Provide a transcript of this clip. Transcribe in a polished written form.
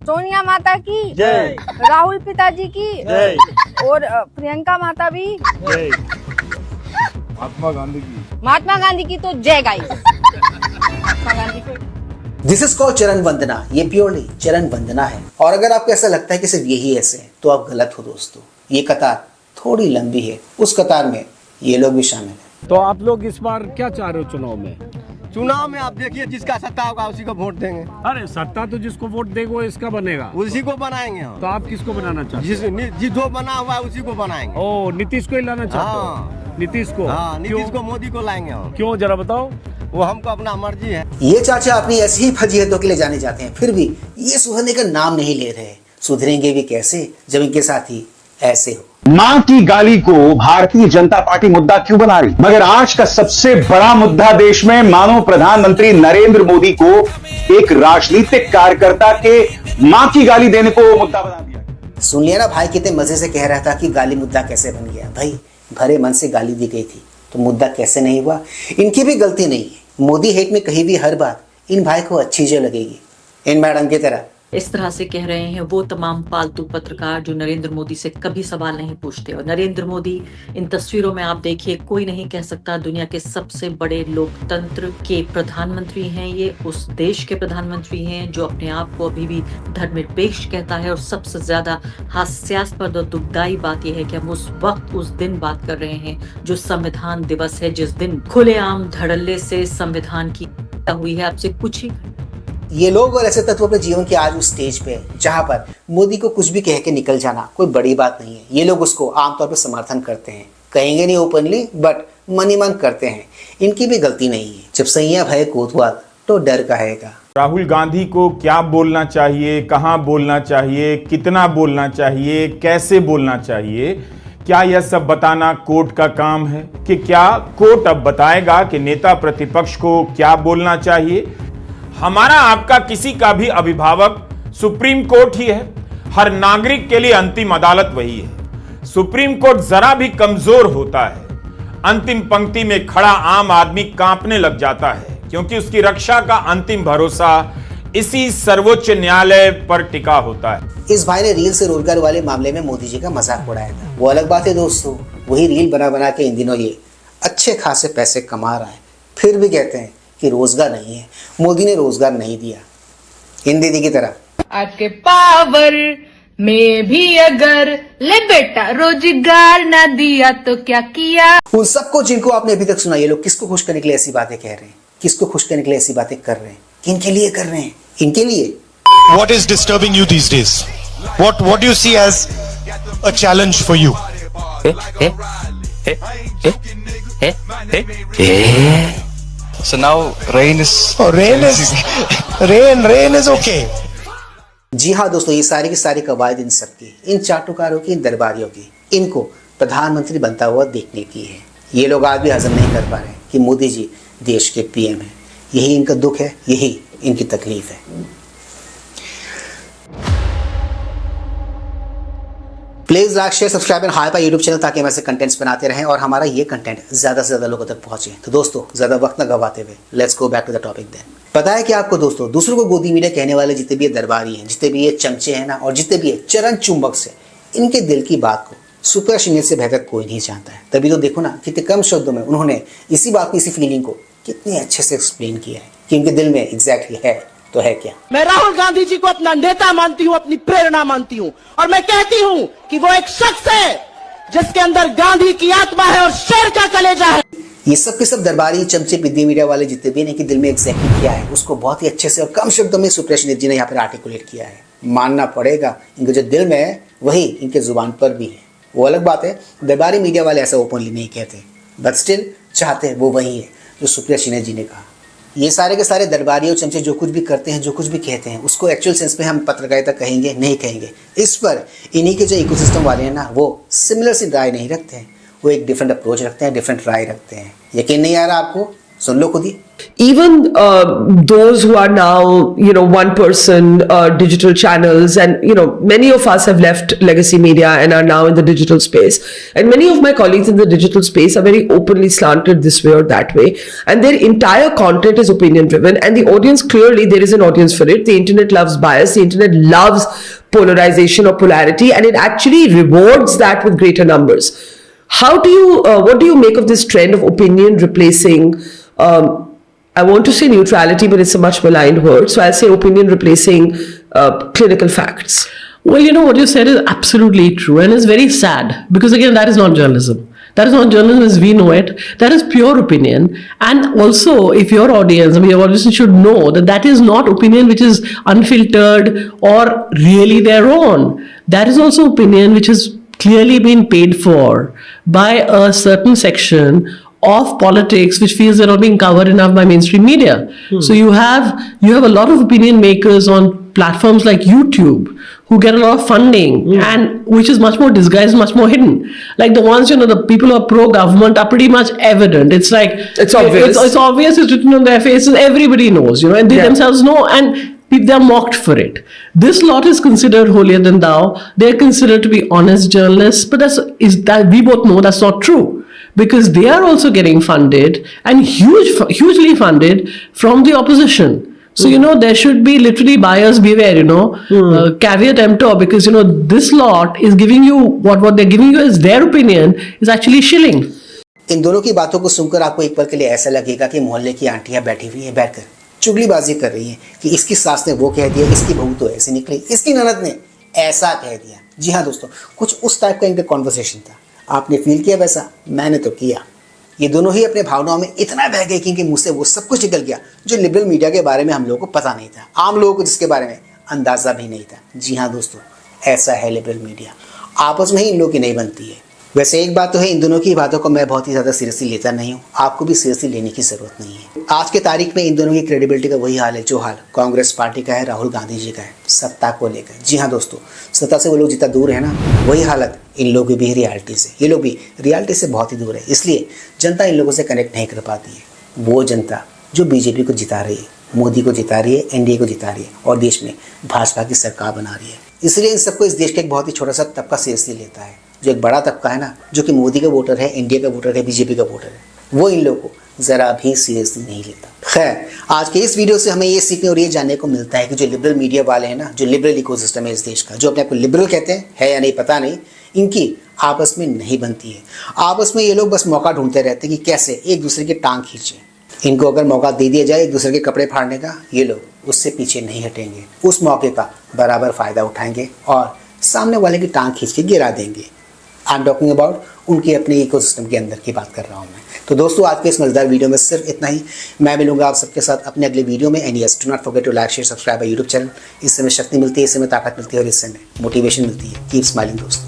सोनिया माता की जय। राहुल पिताजी की जय। और प्रियंका माता भी जय। महात्मा गांधी की। महात्मा गांधी की तो जय गाई। महात्मा गांधी को दिस इज कॉल्ड चरण वंदना। ये प्योरली चरण वंदना है। और अगर आपको ऐसा लगता है कि सिर्फ यही ऐसे है तो आप गलत हो दोस्तों। ये कतार थोड़ी लंबी है, उस कतार में ये लोग भी शामिल है। तो आप लोग इस बार क्या चाह रहे हो चुनाव में? चुनाव में आप देखिए जिसका सत्ता होगा उसी को वोट देंगे। अरे सत्ता तो जिसको वोट देगा वो इसका बनेगा, उसी को बनाएंगे हम। तो आप किसको बनाना चाहते जिस जो बना हुआ है उसी को बनाएंगे। हो? नीतीश को ही लाना चाहते हो? हाँ। नीतीश को? हाँ, नीतीश क्यों? को मोदी को लाएंगे हम। क्यों जरा बताओ। वो हमको अपना मर्जी है। ये चाचा अपनी ऐसी ही फजीहतों के लिए जाने जाते हैं, फिर भी ये सुधरने का नाम नहीं ले रहे। सुधरेंगे भी कैसे जब इनके साथी ऐसे हो। मां की गाली को भारतीय जनता पार्टी मुद्दा क्यों बना रही? मगर आज का सबसे बड़ा मुद्दा देश में मानो प्रधानमंत्री नरेंद्र मोदी को एक राजनीतिक कार्यकर्ता के मां की गाली देने को मुद्दा बना दिया। सुन लिया ना भाई, कितने मजे से कह रहा था कि गाली मुद्दा कैसे बन गया। भाई भरे मन से गाली दी गई थी तो मुद्दा कैसे नहीं हुआ। इनकी भी गलती नहीं है। मोदी हेट में कहीं भी हर बात इन भाई को अच्छी जो लगेगी, इन मैडम की तरह। इस तरह से कह रहे हैं वो तमाम पालतू पत्रकार जो नरेंद्र मोदी से कभी सवाल नहीं पूछते। और नरेंद्र मोदी इन तस्वीरों में आप देखिए, कोई नहीं कह सकता दुनिया के सबसे बड़े लोकतंत्र के प्रधानमंत्री हैं। ये उस देश के प्रधानमंत्री हैं जो अपने आप को अभी भी धर्मनिरपेक्ष कहता है। और सबसे ज्यादा हास्यास्पद और दुखदायी बात यह है कि हम उस वक्त उस दिन बात कर रहे हैं जो संविधान दिवस है, जिस दिन खुलेआम धड़ल्ले से संविधान की हुई है। आपसे कुछ ही ये लोग और ऐसे तत्व अपने जीवन के आज उस स्टेज पे हैं जहां पर मोदी को कुछ भी कह के निकल जाना कोई बड़ी बात नहीं है। ये लोग उसको आमतौर पर समर्थन करते हैं, कहेंगे नहीं ओपनली बट मन ही मन करते हैं। इनकी भी गलती नहीं है। जब सैया भय कोतवाल तो डर कहेगा। राहुल गांधी को क्या बोलना चाहिए, कहां बोलना चाहिए, कितना बोलना चाहिए, कैसे बोलना चाहिए, क्या यह सब बताना कोर्ट का काम है? कि क्या कोर्ट अब बताएगा कि नेता प्रतिपक्ष को क्या बोलना चाहिए? हमारा आपका किसी का भी अभिभावक सुप्रीम कोर्ट ही है। हर नागरिक के लिए अंतिम अदालत वही है। सुप्रीम कोर्ट जरा भी कमजोर होता है, अंतिम पंक्ति में खड़ा आम आदमी कांपने लग जाता है, क्योंकि उसकी रक्षा का अंतिम भरोसा इसी सर्वोच्च न्यायालय पर टिका होता है। इस भाई ने रील से रोजगार वाले मामले में मोदी जी का मजाक उड़ाया था। वो अलग बात है दोस्तों, वही रील बना बना के इन दिनों ये अच्छे खासे पैसे कमा रहा है। फिर भी कहते हैं कि रोजगार नहीं है, मोदी ने रोजगार नहीं दिया। इन दीदी की तरह आपके पावर में भी अगर ले बेटा रोजगार ना दिया तो क्या किया। उन सबको जिनको आपने अभी तक सुना, ये लोग किसको खुश करने के लिए ऐसी बातें कह रहे हैं, किसको खुश करने के लिए ऐसी बातें कर रहे हैं, किनके लिए कर रहे हैं? इनके लिए। What is disturbing you these days? What do you see as a challenge for you? So now rain is okay. जी हाँ दोस्तों, ये सारी की सारी कवायद इन सबकी, इन चाटुकारों की, इन दरबारियों की, इनको प्रधानमंत्री बनता हुआ देखने की है। ये लोग आज भी हजम नहीं कर पा रहे कि मोदी जी देश के पीएम हैं। यही इनका दुख है, यही इनकी तकलीफ है। Please like share subscribe and high pi YouTube channel, ताकि हम ऐसे कंटेंट्स बनाते रहें और हमारा ये कंटेंट ज्यादा से ज्यादा लोगों तक पहुंचे। तो दोस्तों ज्यादा वक्त न गवाते हुए let's go back to the topic then. पता है कि आपको दोस्तों, दूसरों को गोदी मीडिया कहने वाले जितने भी ये दरबारी हैं, जितने भी ये चमचे हैं ना, और जितने भी ये चरण चुंबक से, इनके दिल की बात को सुपर सीनियर से बेहतर कोई नहीं जानता है। तभी तो देखो ना कितने कम शब्दों में उन्होंने इसी बात को, इसी फीलिंग को कितने अच्छे से एक्सप्लेन किया है कि इनके दिल में एग्जैक्टली है तो है क्या। मैं राहुल गांधी जी को अपना नेता मानती हूं, अपनी प्रेरणा मानती हूं, और मैं कहती हूं कि वो एक शख्स है जिसके अंदर गांधी की आत्मा है और शेर का कलेजा है। ये सब के सब दरबारी चमचे पिद्दी मीडिया वाले जितने भी इनके दिल में एग्जैक्टली किया है, उसको बहुत ही अच्छे से और कम शब्दों में सुप्रेशनित जी ने यहाँ पर आर्टिकुलेट किया है। मानना पड़ेगा, इनके जो दिल में है वही इनके जुबान पर भी है। वो अलग बात है, दरबारी मीडिया वाले ऐसा ओपनली नहीं कहते, बट स्टिल चाहते हैं वो वही है जो सुप्रिया सिन्हा जी ने कहा। ये सारे के सारे दरबारी और चमचे जो कुछ भी करते हैं, जो कुछ भी कहते हैं, उसको एक्चुअल सेंस में हम पत्रकारिता कहेंगे नहीं कहेंगे। इस पर इन्हीं के जो इकोसिस्टम वाले हैं ना, वो सिमिलर सी राय नहीं रखते हैं, वो एक डिफरेंट अप्रोच रखते हैं, डिफरेंट राय रखते हैं। यकीन नहीं आ रहा आपको? सुन लो खुद ही। Even those who are now, one person digital channels, and many of us have left legacy media and are now in the digital space, and many of my colleagues in the digital space are very openly slanted this way or that way, and their entire content is opinion driven, and the audience, clearly there is an audience for it. The internet loves bias, the internet loves polarization or polarity, and it actually rewards that with greater numbers. What do you make of this trend of opinion replacing, I want to say neutrality, but it's a much maligned word, so I'll say opinion replacing clinical facts? Well, what you said is absolutely true, and it's very sad, because again, that is not journalism. That is not journalism as we know it. That is pure opinion. And also, if your audience, your audience should know that that is not opinion which is unfiltered or really their own. That is also opinion which has clearly been paid for by a certain section of politics which feels they're not being covered enough by mainstream media. So you have a lot of opinion makers on platforms like YouTube who get a lot of funding and which is much more disguised, much more hidden. Like the ones, the people who are pro-government are pretty much evident. It's like, it's obvious. It's obvious, it's written on their faces, everybody knows, and they themselves know, and they're mocked for it. This lot is considered holier than thou. They're considered to be honest journalists, but that we both know that's not true. Because they are also getting funded, and hugely funded, from the opposition. So, there should be literally buyers beware, caveat emptor, because, this lot is giving you, what they're giving you as their opinion is actually shilling. इन दोनों की बातों को सुनकर आपको एक पल के लिए ऐसा लगेगा कि मोहल्ले की आंटियां बैठी हुई है, बैठकर चुगलीबाजी कर रही है कि इसकी सास ने वो कह दिया, इसकी बहू तो ऐसे निकली, इसकी ननद ने ऐसा कह दिया। जी हाँ दोस्तों, कुछ उस टाइप का इनका कॉन्वर्सेशन था। आपने फील किया वैसा? मैंने तो किया। ये दोनों ही अपने भावनाओं में इतना बह गए कि इनके मुंह से वो सब कुछ निकल गया जो लिबरल मीडिया के बारे में हम लोगों को पता नहीं था, आम लोगों को जिसके बारे में अंदाजा भी नहीं था। जी हाँ दोस्तों, ऐसा है लिबरल मीडिया, आपस में ही इन लोगों की नहीं बनती है। वैसे एक बात तो है, इन दोनों की बातों को मैं बहुत ही ज़्यादा सीरियसली लेता नहीं हूँ, आपको भी सीरियसली लेने की ज़रूरत नहीं है। आज के तारीख में इन दोनों की क्रेडिबिलिटी का वही हाल है जो हाल कांग्रेस पार्टी का है, राहुल गांधी जी का है, सत्ता को लेकर। जी हाँ दोस्तों, सत्ता से वो लोग जितना दूर है ना, वही हालत इन लोगों की भी रियलिटी से, ये लोग भी रियलिटी से बहुत ही दूर है। इसलिए जनता इन लोगों से कनेक्ट नहीं कर पाती है। वो जनता जो बीजेपी को जिता रही है, मोदी को जिता रही है, एनडीए को जिता रही है और देश में भाजपा की सरकार बना रही है, इसलिए इन सबको इस देश का एक बहुत ही छोटा सा तबका सीरियसली लेता है। जो एक बड़ा तबका है ना, जो कि मोदी का वोटर है, एनडीए का वोटर है, बीजेपी का वोटर है, वो इन लोगों को ज़रा भी सीरियसली नहीं लेता। खैर, आज के इस वीडियो से हमें ये सीखने और ये जानने को मिलता है कि जो लिबरल मीडिया वाले हैं ना, जो लिबरल इकोसिस्टम है इस देश का, जो अपने आप को लिबरल कहते हैं, है या नहीं पता नहीं, इनकी आपस में नहीं बनती है। आपस में ये लोग बस मौका ढूंढते रहते हैं कि कैसे एक दूसरे की टांग खींचें। इनको अगर मौका दे दिया जाए एक दूसरे के कपड़े फाड़ने का, ये लोग उससे पीछे नहीं हटेंगे, उस मौके का बराबर फ़ायदा उठाएंगे और सामने वाले की टांग खींच के गिरा देंगे। आई एम टॉकिंग अबाउट उनके अपने इकोसिस्टम के अंदर की बात कर रहा हूँ मैं। तो दोस्तों, आज के इस मजेदार वीडियो में सिर्फ इतना ही। मैं मिलूंगा आप सबके साथ अपने अगले वीडियो में। And yes, do not forget to like, share, subscribe YouTube channel. इससे हमें शक्ति मिलती है, इससे हमें ताकत मिलती है और इससे हमें मोटिवेशन मिलती है। कीप स्माइलिंग दोस्तों।